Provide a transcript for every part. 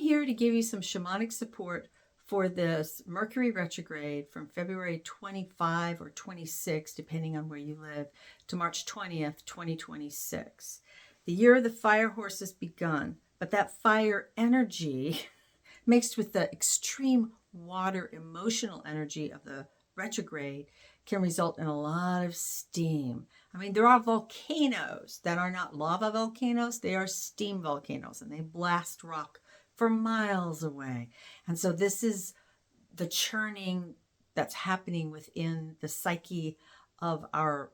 here to give you some shamanic support for this Mercury retrograde from February 25 or 26, depending on where you live, to March 20th, 2026. The year of the fire horse has begun, but that fire energy mixed with the extreme water emotional energy of the retrograde can result in a lot of steam. I mean, there are volcanoes that are not lava volcanoes, they are steam volcanoes, and they blast rock for miles away. And so this is the churning that's happening within the psyche of our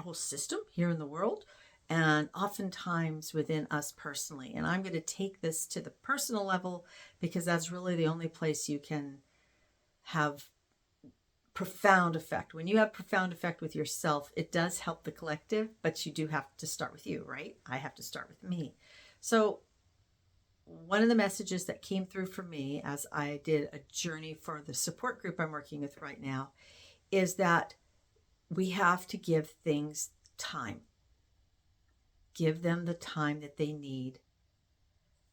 whole system here in the world, and oftentimes within us personally. And I'm going to take this to the personal level because that's really the only place you can have profound effect. When you have profound effect with yourself, it does help the collective, but you do have to start with you, right? I have to start with me. So one of the messages that came through for me as I did a journey for the support group I'm working with right now is that we have to give things time. Give them the time that they need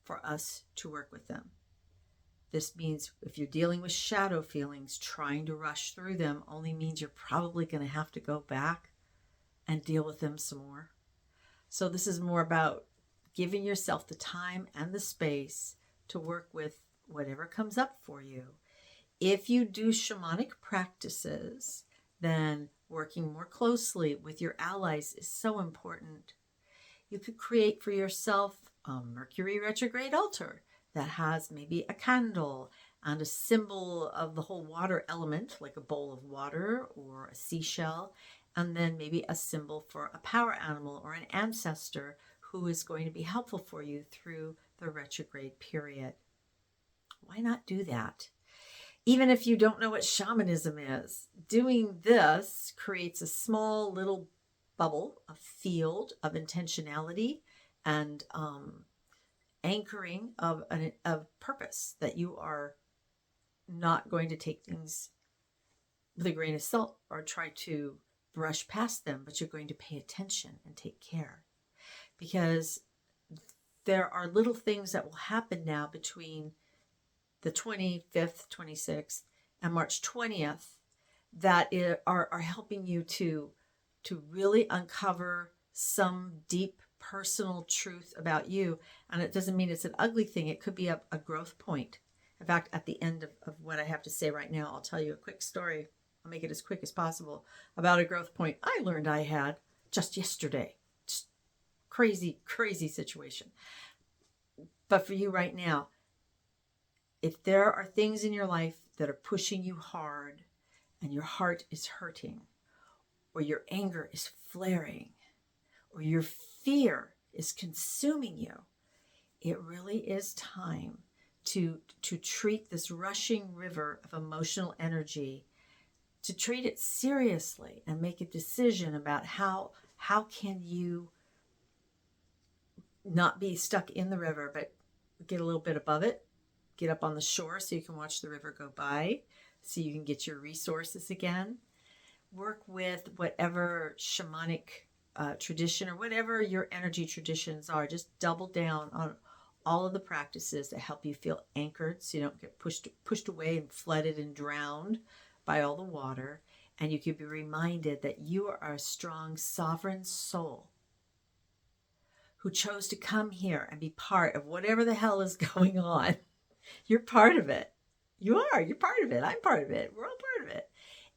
for us to work with them. This means if you're dealing with shadow feelings, trying to rush through them only means you're probably going to have to go back and deal with them some more. So this is more about giving yourself the time and the space to work with whatever comes up for you. If you do shamanic practices, then working more closely with your allies is so important. You could create for yourself a Mercury retrograde altar that has maybe a candle and a symbol of the whole water element, like a bowl of water or a seashell, and then maybe a symbol for a power animal or an ancestor who is going to be helpful for you through the retrograde period. Why not do that? Even if you don't know what shamanism is, doing this creates a small little bubble, a field of intentionality and anchoring of purpose, that you are not going to take things with a grain of salt or try to brush past them, but you're going to pay attention and take care. Because there are little things that will happen now between the 25th, 26th, and March 20th that are helping you to really uncover some deep personal truth about you. And it doesn't mean it's an ugly thing. It could be a growth point. In fact, at the end of what I have to say right now, I'll tell you a quick story. I'll make it as quick as possible about a growth point I learned I had just yesterday. Just crazy, crazy situation. But for you right now, if there are things in your life that are pushing you hard and your heart is hurting, or your anger is flaring, or your fear is consuming you, it really is time to treat this rushing river of emotional energy, to treat it seriously and make a decision about how can you not be stuck in the river, but get a little bit above it, get up on the shore so you can watch the river go by, so you can get your resources again. Work with whatever shamanic tradition or whatever your energy traditions are. Just double down on all of the practices that help you feel anchored so you don't get pushed away and flooded and drowned by all the water. And you can be reminded that you are a strong, sovereign soul who chose to come here and be part of whatever the hell is going on. You're part of it. You're part of it. I'm part of it. We're all part of it.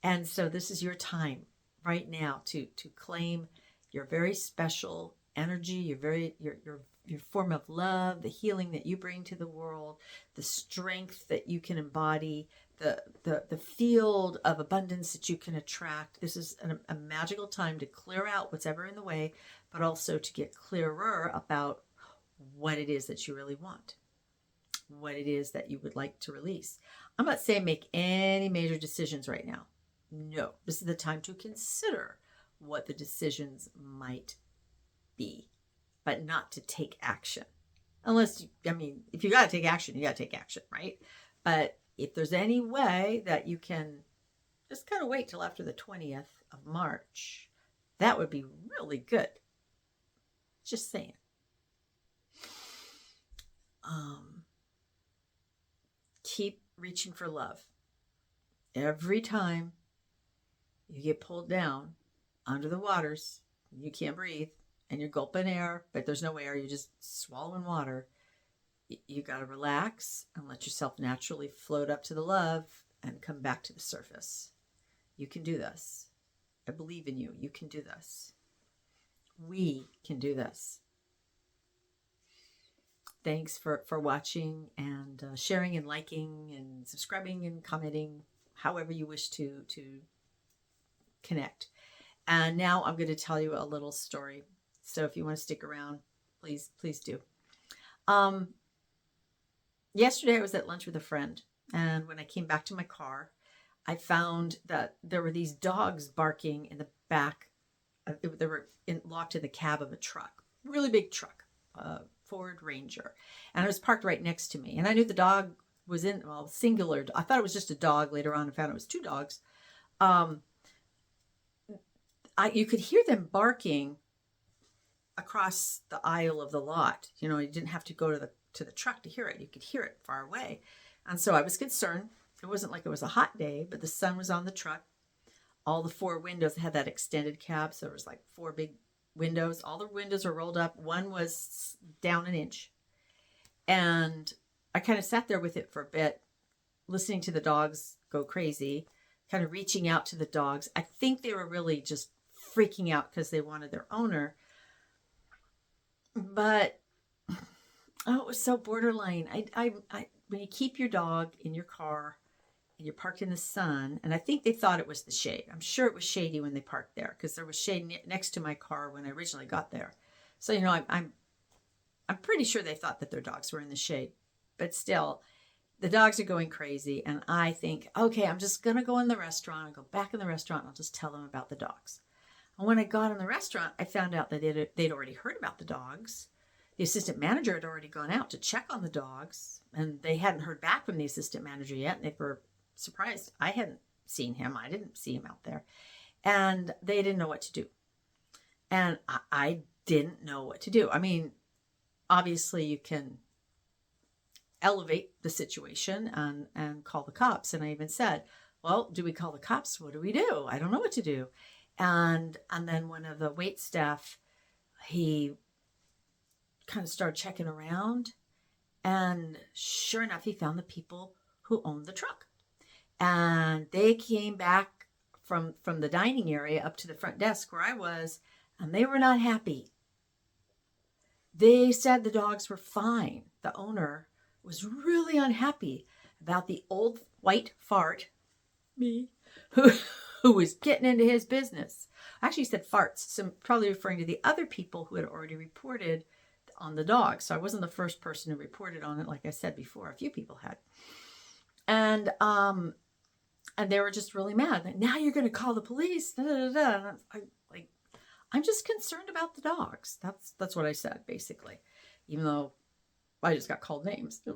And so this is your time right now to claim your very special energy, your form of love, the healing that you bring to the world, the strength that you can embody, the field of abundance that you can attract. This is a magical time to clear out what's ever in the way, but also to get clearer about what it is that you really want, what it is that you would like to release. I'm not saying make any major decisions right now. No, this is the time to consider what the decisions might be, but not to take action. Unless, if you got to take action, you got to take action, right? But if there's any way that you can just kind of wait till after the 20th of March, that would be really good. Just saying. keep reaching for love. Every time you get pulled down under the waters, you can't breathe, and you're gulping air, but there's no air, you're just swallowing water. You got to relax and let yourself naturally float up to the love and come back to the surface. You can do this. I believe in you. You can do this. We can do this. Thanks for watching and sharing and liking and subscribing and commenting, however you wish to connect. And now I'm going to tell you a little story. So if you want to stick around, please do. Yesterday I was at lunch with a friend, and when I came back to my car, I found that there were these dogs barking in the back. They were locked in the cab of a truck, really big truck, Ford Ranger, and it was parked right next to me. And I knew the dog was singular. I thought it was just a dog. Later on, I found it was two dogs. You could hear them barking across the aisle of the lot. You didn't have to go to the truck to hear it. You could hear it far away. And so I was concerned. It wasn't like it was a hot day, but the sun was on the truck. All the four windows had that extended cab, so there was like four big windows. All the windows were rolled up. One was down an inch. And I kind of sat there with it for a bit, listening to the dogs go crazy, kind of reaching out to the dogs. I think they were really just freaking out because they wanted their owner. But it was so borderline. When you keep your dog in your car and you're parked in the sun, and I think they thought it was the shade. I'm sure it was shady when they parked there because there was shade next to my car when I originally got there. So, I'm pretty sure they thought that their dogs were in the shade. But still, the dogs are going crazy. And I think, okay, I'm just going to go in the restaurant and go back in the restaurant. And I'll just tell them about the dogs. And when I got in the restaurant, I found out that they'd already heard about the dogs. The assistant manager had already gone out to check on the dogs, and they hadn't heard back from the assistant manager yet, and they were surprised. I hadn't seen him. I didn't see him out there. And they didn't know what to do. And I didn't know what to do. I mean, obviously you can elevate the situation and call the cops. And I even said, well, do we call the cops? What do we do? I don't know what to do. And then one of the wait staff, he kind of started checking around, and sure enough, he found the people who owned the truck, and they came back from the dining area up to the front desk where I was, and they were not happy. They said the dogs were fine. The owner was really unhappy about the old white fart, me, who was getting into his business. Actually, he said farts, so probably referring to the other people who had already reported on the dog. So I wasn't the first person who reported on it. Like I said before, a few people had. And they were just really mad. Like, now you're going to call the police. Da, da, da, da. I'm just concerned about the dogs. That's what I said, basically. Even though I just got called names. Like,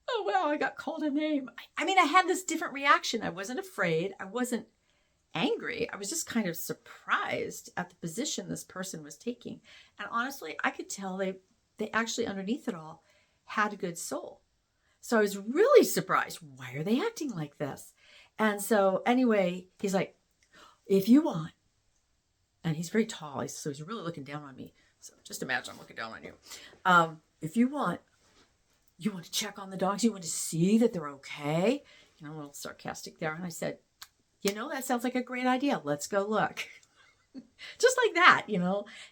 oh, wow, I got called a name. I mean, I had this different reaction. I wasn't afraid. I wasn't angry. I was just kind of surprised at the position this person was taking. And honestly, I could tell they actually, underneath it all, had a good soul. So I was really surprised. Why are they acting like this? And so anyway, he's like, if you want, and he's very tall, so he's really looking down on me. So just imagine I'm looking down on you. If you want to check on the dogs, you want to see that they're okay. A little sarcastic there. And I said, that sounds like a great idea. Let's go look. Just like that,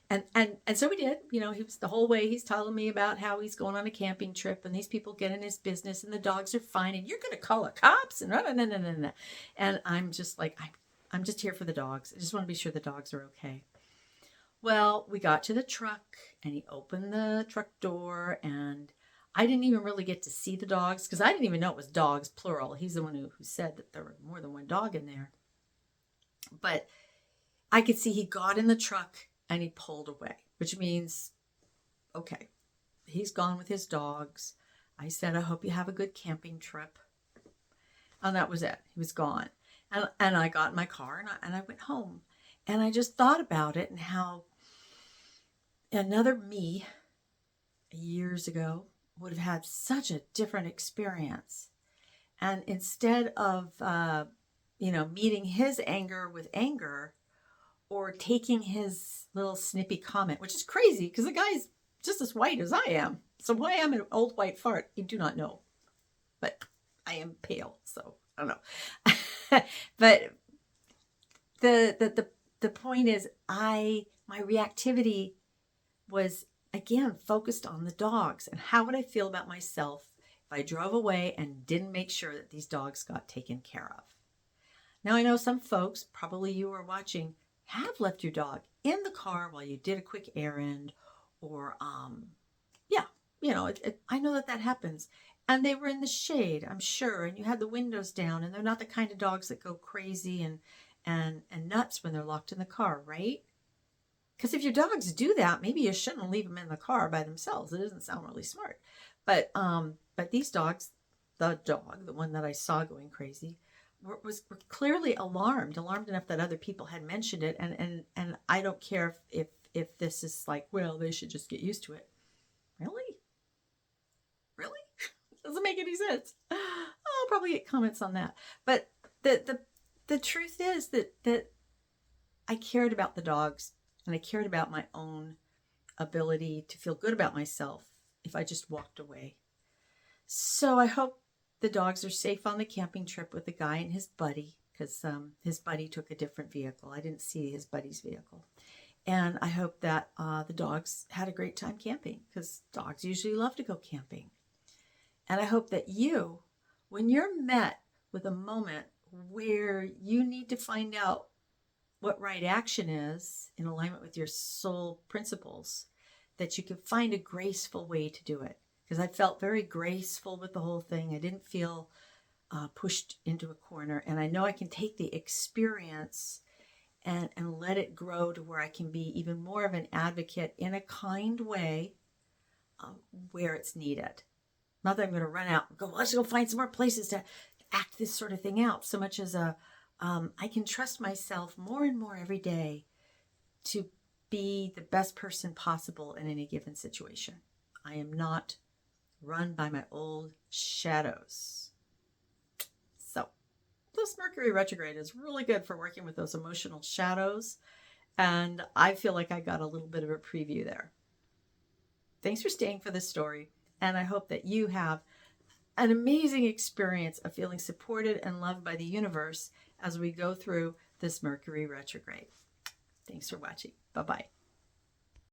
And so we did. He was the whole way he's telling me about how he's going on a camping trip and these people get in his business and the dogs are fine and you're going to call the cops and no. And I'm just like, I'm just here for the dogs. I just want to be sure the dogs are okay. Well, we got to the truck and he opened the truck door and I didn't even really get to see the dogs because I didn't even know it was dogs, plural. He's the one who said that there were more than one dog in there. But I could see he got in the truck and he pulled away, which means, okay, he's gone with his dogs. I said, I hope you have a good camping trip. And that was it. He was gone. And I got in my car and I went home. And I just thought about it and how another me years ago would have had such a different experience. And instead of, meeting his anger with anger or taking his little snippy comment, which is crazy because the guy's just as white as I am. So why I'm an old white fart, I do not know. But I am pale, so I don't know. But the point is, my reactivity was, again, focused on the dogs and how would I feel about myself if I drove away and didn't make sure that these dogs got taken care of. Now, I know some folks, probably you are watching, have left your dog in the car while you did a quick errand, or I know that happens. And they were in the shade, I'm sure, and you had the windows down, and they're not the kind of dogs that go crazy and nuts when they're locked in the car, right? Because if your dogs do that, maybe you shouldn't leave them in the car by themselves. It doesn't sound really smart. But these dogs, the one that I saw going crazy, were clearly alarmed enough that other people had mentioned it. And I don't care if this is like, well, they should just get used to it. Really? Doesn't make any sense. I'll probably get comments on that. But the truth is that I cared about the dogs, and I cared about my own ability to feel good about myself if I just walked away. So I hope the dogs are safe on the camping trip with the guy and his buddy, because his buddy took a different vehicle. I didn't see his buddy's vehicle. And I hope that the dogs had a great time camping, because dogs usually love to go camping. And I hope that you, when you're met with a moment where you need to find out what right action is in alignment with your soul principles, that you can find a graceful way to do it. Because I felt very graceful with the whole thing. I didn't feel pushed into a corner. And I know I can take the experience and let it grow to where I can be even more of an advocate in a kind way where it's needed. Not that I'm going to run out and go, let's go find some more places to act this sort of thing out, so much as I can trust myself more and more every day to be the best person possible in any given situation. I am not run by my old shadows. So this Mercury retrograde is really good for working with those emotional shadows. And I feel like I got a little bit of a preview there. Thanks for staying for this story. And I hope that you have an amazing experience of feeling supported and loved by the universe as we go through this Mercury retrograde. Thanks for watching. Bye-bye.